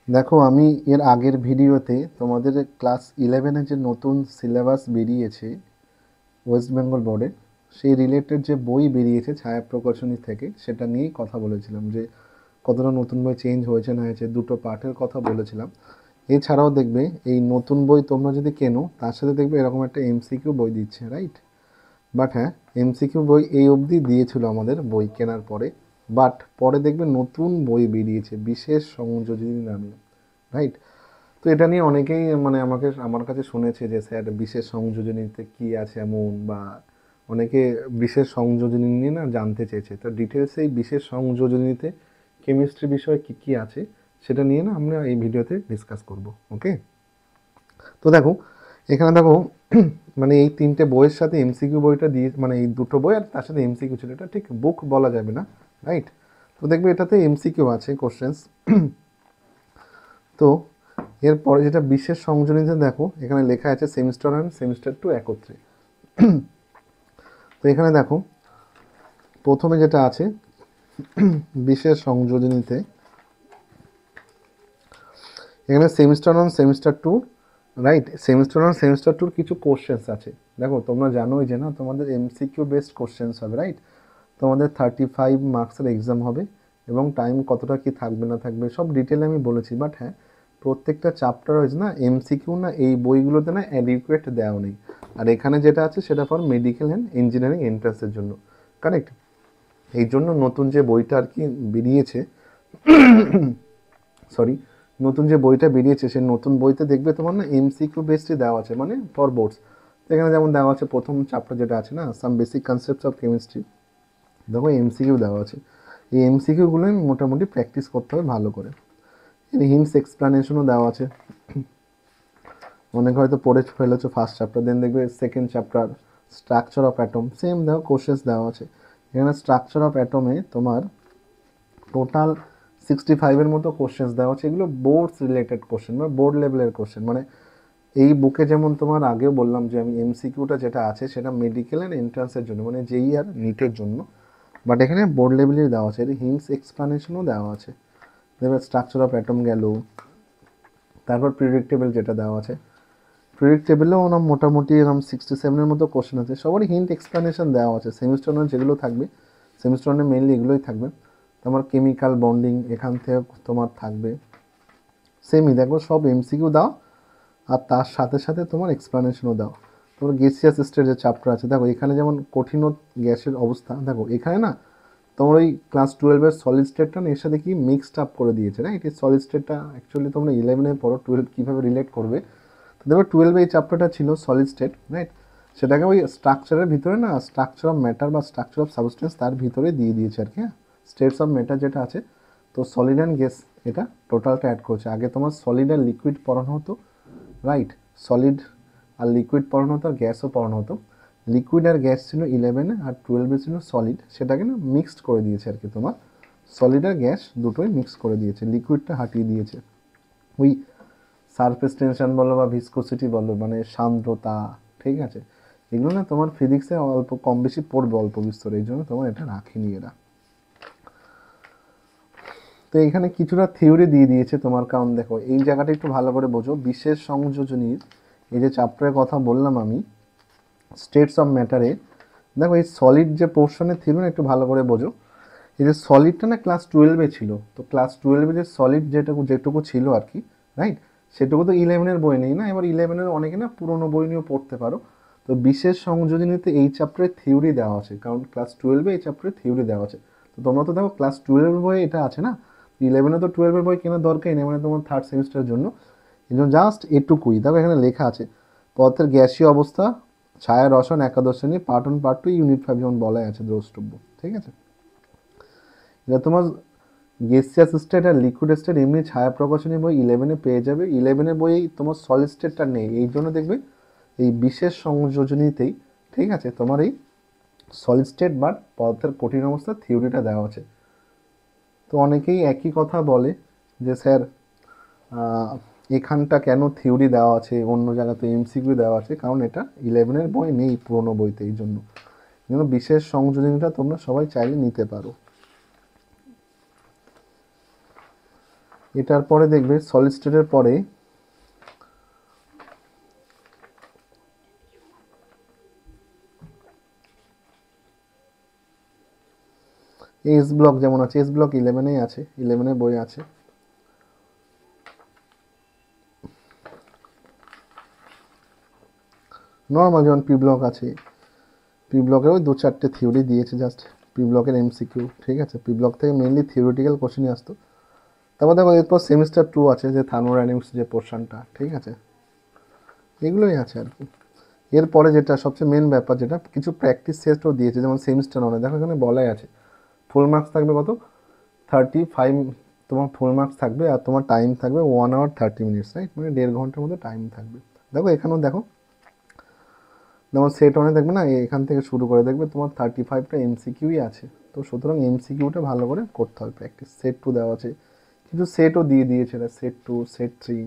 দেখো আমি এর আগের ভিডিওতে তোমাদের ক্লাস 11-এ যে নতুন সিলেবাস বেরিয়েছে ওয়েস্ট বেঙ্গল বোর্ডে, সেই রিলেটেড যে বই বেরিয়েছে ছায়া প্রকাশনী থেকে, সেটা নিয়েই কথা বলেছিলাম যে কতটা নতুন বই চেঞ্জ হয়েছে না হয়েছে, দুটো পার্টের কথা বলেছিলাম। এছাড়াও দেখবে এই নতুন বই তোমরা যদি কেনো তার সাথে দেখবে এরকম একটা এমসিকিউ বই দিচ্ছে, রাইট? বাট হ্যাঁ, এমসিকিউ বই এই অবধি দিয়েছিল আমাদের বই কেনার পরে। বাট পরে দেখবে নতুন বই বেরিয়েছে বিশেষ সংযোজনী নামে, রাইট? তো এটা নিয়ে অনেকেই মানে আমার কাছে শুনেছে যে স্যার বিশেষ সংযোজনীতে কি আছে এমন, বা অনেকে বিশেষ সংযোজনী নিয়ে না জানতে চেয়েছে। তো ডিটেলসে এই বিশেষ সংযোজনীতে কেমিস্ট্রি বিষয়ে কি কি আছে সেটা নিয়ে না আমরা এই ভিডিওতে ডিসকাস করব। ওকে, তো দেখো এখানে দেখো মানে এই তিনটে বইয়ের সাথে এমসিকিউ বইটা দিয়ে, মানে এই দুটো বই আর তার সাথে এমসিকিউ ছিল, এটা ঠিক বুক বলা যাবে না, রাইট? তো দেখবে এটাতে এমসিকিউ আছে কোশ্চেন্স। তো এরপরে যেটা বিশেষ সংযোজনীতে দেখো এখানে লেখা আছে সেমিস্টার 1 সেমিস্টার 2 একত্রে। তো এখানে দেখো প্রথমে যেটা আছে বিশেষ সংযোজনীতে, এখানে semester 1 semester 2, right? Semester 1 semester 2 কিছু কোশ্চেন্স আছে। দেখো তোমরা জানোই যে না তোমাদের এমসিকিউ বেসড কোশ্চেন্স হবে, রাইট? তোমাদের 35 মার্কসের এক্সাম হবে এবং টাইম কতটা কি থাকবে না থাকবে সব ডিটেলে আমি বলেছি। বাট হ্যাঁ, প্রত্যেকটা চ্যাপ্টার হয়েছে না এমসিকিউ না এই বইগুলোতে না অ্যাডিকুয়েট দেওয়া নেই। আর এখানে যেটা আছে সেটা ফর মেডিকেল অ্যান্ড ইঞ্জিনিয়ারিং এন্ট্রান্সের জন্য, কারেক্ট? এই জন্য নতুন যে বইটা আর কি বেরিয়েছে, সরি, নতুন যে বইটা বেরিয়েছে সেই নতুন বইতে দেখবে তোমার না এমসিকিউ বেসডই দেওয়া আছে, মানে ফর বোর্ডস। এখানে যেমন দেওয়া আছে প্রথম চ্যাপ্টার যেটা আছে না some basic concepts of chemistry, দেখো এমসিকিউ দেওয়া আছে। এই এমসিকিউগুলোই মোটামুটি প্র্যাকটিস করতে হবে ভালো করে। এর হিন্টস এক্সপ্লানেশনও দেওয়া আছে, অনেক হয়তো পড়ে ফেলেছো ফার্স্ট চ্যাপ্টার, দেন দেখবে second chapter structure of atom, same দেখো কোশ্চেন্স দেওয়া আছে। এখানে স্ট্রাকচার অফ অ্যাটমে তোমার টোটাল 65-এর মতো কোশ্চেন্স দেওয়া আছে। এগুলো বোর্ডস রিলেটেড কোশ্চেন বা বোর্ড লেভেলের কোশ্চেন। মানে এই বুকে যেমন তোমার আগেও বললাম যে আমি এমসিকিউটা যেটা আছে সেটা মেডিকেল অ্যান্ড এন্ট্রান্সের জন্য, মানে যেই আর নিটের জন্য। বাট এখানে বোর্ড লেভেলের দেওয়া আছে, এর হিন্টস এক্সপ্লানেশনও দেওয়া আছে। এবার স্ট্রাকচার অফ অ্যাটম গেল, তারপর প্রিডিক্টেবল যেটা দেওয়া আছে, প্রিডিক্টেবলেও ওরকম মোটামুটি এরকম 67-এর মতো কোশ্চেন আছে, সবারই হিন্ট এক্সপ্লানেশন দেওয়া আছে। সেমিস্টার ওয়ানে যেগুলো থাকবে, সেমিস্টার ওয়ানে মেনলি এগুলোই থাকবে। তোমার কেমিক্যাল বন্ডিং এখান থেকে তোমার থাকবে, সেমই দেখো সব এমসিকিউ দাও আর তার সাথে সাথে তোমার এক্সপ্লানেশনও দাও। তোমার গ্যাসিয়াস স্টেট যে চ্যাপ্টার আছে, দেখো এখানে যেমন কঠিন গ্যাসের অবস্থা, দেখো এখানে না তোমার ওই ক্লাস 12-এর সলিড স্টেটটা না এর সাথে কি মিক্সড আপ করে দিয়েছে, রাইট? এই সলিড স্টেটটা অ্যাকচুয়ালি তোমরা 11-এ পড়ো, 12 কীভাবে রিলেট করবে। তো দেখো 12-এ এই চ্যাপ্টারটা ছিল সলিড স্টেট, রাইট? সেটাকে ওই স্ট্রাকচারের ভিতরে না স্ট্রাকচার অফ ম্যাটার বা স্ট্রাকচার অফ সাবস্টেন্স তার ভিতরে দিয়ে দিয়েছে আর কি। হ্যাঁ, স্টেটস অফ ম্যাটার যেটা আছে, তো সলিড অ্যান্ড গ্যাস এটা টোটালটা অ্যাড করছে। আগে তোমার সলিড আর লিকুইড পড়ানো হতো, রাইট? সলিড আর লিকুইড পড়ানো হতো আর গ্যাসও পড়ানো হতো। লিকুইড আর গ্যাস ছিল 11-এ আর 12-এ ছিল সলিড, সেটাকে না মিক্সড করে দিয়েছে আর কি। তোমার সলিড আর গ্যাস দুটোই মিক্স করে দিয়েছে, লিকুইডটা হাটিয়ে দিয়েছে। ওই সারফেস টেনশন বলো বা ভিসকোসিটি বলো, মানে সান্দ্রতা, ঠিক আছে? এগুলো না তোমার ফিজিক্সে অল্প কম বেশি পড়বে অল্প বিস্তর, এই জন্য তোমার এটা রাখিনি এরা। তো এখানে কিছুটা থিওরি দিয়ে দিয়েছে তোমার, কারণ দেখো এই জায়গাটা একটু ভালো করে বোঝো। বিশেষ সংযোজনীর এই যে চ্যাপ্টারের কথা বললাম আমি, স্টেটস অফ ম্যাটারে, দেখো এই সলিড যে পোর্শনের থিওরি না একটু ভালো করে বোঝো। এই যে সলিডটা না ক্লাস 12-এ ছিল, তো ক্লাস 12-এ যে সলিড যেটুকু ছিল আর কি, রাইট? সেটুকু তো 11-এর বই নেই না। এবার 11-এর অনেকে না পুরোনো বই নিয়েও পড়তে পারো। তো বিশেষ সংযোজনীতে এই চ্যাপ্টারের থিওরি দেওয়া আছে, কারণ ক্লাস 12-এ এই চ্যাপ্টারের থিওরি দেওয়া আছে। তো তোমরা তো দেখো ক্লাস 12-এর বই এটা আছে না, 11-এ তো 12-এর বই কেনার দরকারই নেই, মানে তোমার থার্ড সেমিস্টারের জন্য। এই জন্য জাস্ট এটুকুই দেখো এখানে লেখা আছে, পদার্থের গ্যাসীয় অবস্থা, ছায়া রসায়ন একাদশ শ্রেণী পার্ট 1 পার্ট 2 ইউনিট 5 যেমন বলাই আছে দ্রষ্টব্য, ঠিক আছে? এটা তোমার গ্যাসিয়াস স্টেট আর লিকুইড স্টেট এমনি ছায়া প্রকাশনী বই 11-এ পেয়ে যাবে। 11-এর বই তোমার সলিড স্টেটটা নেই, এই জন্য দেখবে এই বিশেষ সংযোজনীতেই, ঠিক আছে, তোমার এই সলিড স্টেট বা পদার্থের কঠিন অবস্থার থিওরিটা দেওয়া আছে। তো অনেকেই একই কথা বলে যে স্যার এখানটা কেন থিওরি দেওয়া আছে, অন্য জায়গাতে এমসিকিউ দেওয়া আছে, কারণ এটা 11-এর বই নেই পুরোনো বইতে, এই জন্য। কিন্তু বিশেষ সংযোজনীটা তোমরা সবাই চাইলে নিতে পারো। এটার পরে দেখবে সলিড স্টেটের পরে এস ব্লক যেমন আছে, এস ব্লক 11-এ আছে, 11-এর বই আছে। নর্মাল যেমন পি ব্লক আছে, পি ব্লকের ওই 2-4টে থিওরি দিয়েছে জাস্ট, পি ব্লকের এমসিকিউ, ঠিক আছে। পি ব্লক থেকে মেনলি থিওরিটিক্যাল কোশ্চেনই আসতো। তারপর দেখো এরপর সেমিস্টার 2 আছে, যে থার্মোডাইনামিক্স যে পোর্শনটা, ঠিক আছে, এগুলোই আছে আর কি। এরপরে যেটা সবচেয়ে মেন ব্যাপার, যেটা কিছু প্র্যাকটিস সেটও দিয়েছে, যেমন সেমিস্টার 1-এ দেখো এখানে বলাই আছে ফুল মার্কস থাকবে কত, 35 তোমার ফুল মার্কস থাকবে, আর তোমার টাইম থাকবে 1 hour 30 minutes, রাইট, মানে 1.5 ঘন্টার মধ্যে টাইম থাকবে। দেখো এখানেও দেখো, যেমন সেট 1-এ দেখবে না, এখান থেকে শুরু করে দেখবে তোমার 35টা এমসিকিউই আছে। তো সুতরাং এমসিকিউটা ভালো করে করতে হবে প্র্যাকটিস। সেট 2 দেওয়া আছে, কিছু সেটও দিয়ে দিয়েছে, সেট 2, সেট 3,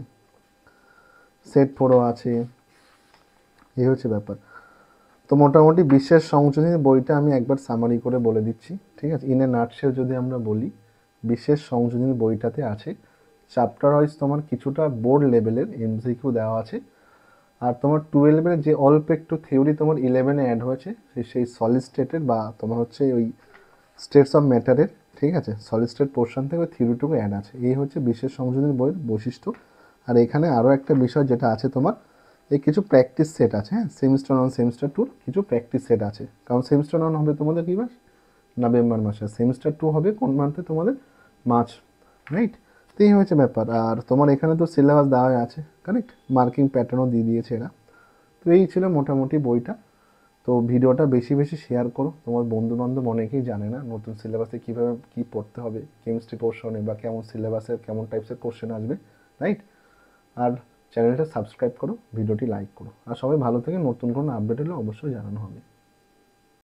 সেট 4ও আছে, এই হচ্ছে ব্যাপার। তো মোটামুটি বিশেষ সংযোজনী বইটা আমি একবার সামারি করে বলে দিচ্ছি, ঠিক আছে। ইন এ নাটশেল যদি আমরা বলি, বিশেষ সংযোজনী বইটাতে আছে চ্যাপ্টার ওয়াইজ তোমার কিছুটা বোর্ড লেভেলের এমসিকিউ দেওয়া আছে, আর তোমার 12-এর যে অল্প একটু থিওরি তোমার 11-এ অ্যাড হয়েছে, সেই সলিড স্টেটের বা তোমার হচ্ছে ওই স্টেটস অফ ম্যাটারের, ঠিক আছে, সলিড স্টেট পোর্শন থেকে ওই থিওরিটুকু অ্যাড আছে। এই হচ্ছে বিশেষ সংযোজনী বইয়ের বৈশিষ্ট্য। আর এখানে আরও একটা বিষয় যেটা আছে তোমার, এই কিছু প্র্যাকটিস সেট আছে, হ্যাঁ, সেমিস্টার 1 সেমিস্টার 2 কিছু প্র্যাকটিস সেট আছে। কারণ সেমিস্টার 1 হবে তোমাদের কী মাস, নভেম্বর মাসে, সেমিস্টার 2 হবে কোন মান্থে তোমাদের, মার্চ, রাইট। তো এই হচ্ছে ব্যাপার। আর তোমার এখানে তো সিলেবাস দেওয়া আছে, কারেক্ট, মার্কিং প্যাটার্নও দিয়ে দিয়েছে এরা। তো এই ছিল মোটামুটি বইটা। তো ভিডিওটা বেশি বেশি শেয়ার করো, তোমার বন্ধুবান্ধব অনেকেই জানে না নতুন সিলেবাসে কীভাবে কী পড়তে হবে, কেমিস্ট্রি পোর্শনে বা কেমন সিলেবাসের কেমন টাইপসের কোশ্চেন আসবে, রাইট। আর চ্যানেলটা সাবস্ক্রাইব করো, ভিডিওটি লাইক করো, আর সবাই ভালো থেকে, নতুন কোনো আপডেট হলে অবশ্যই জানানো হবে।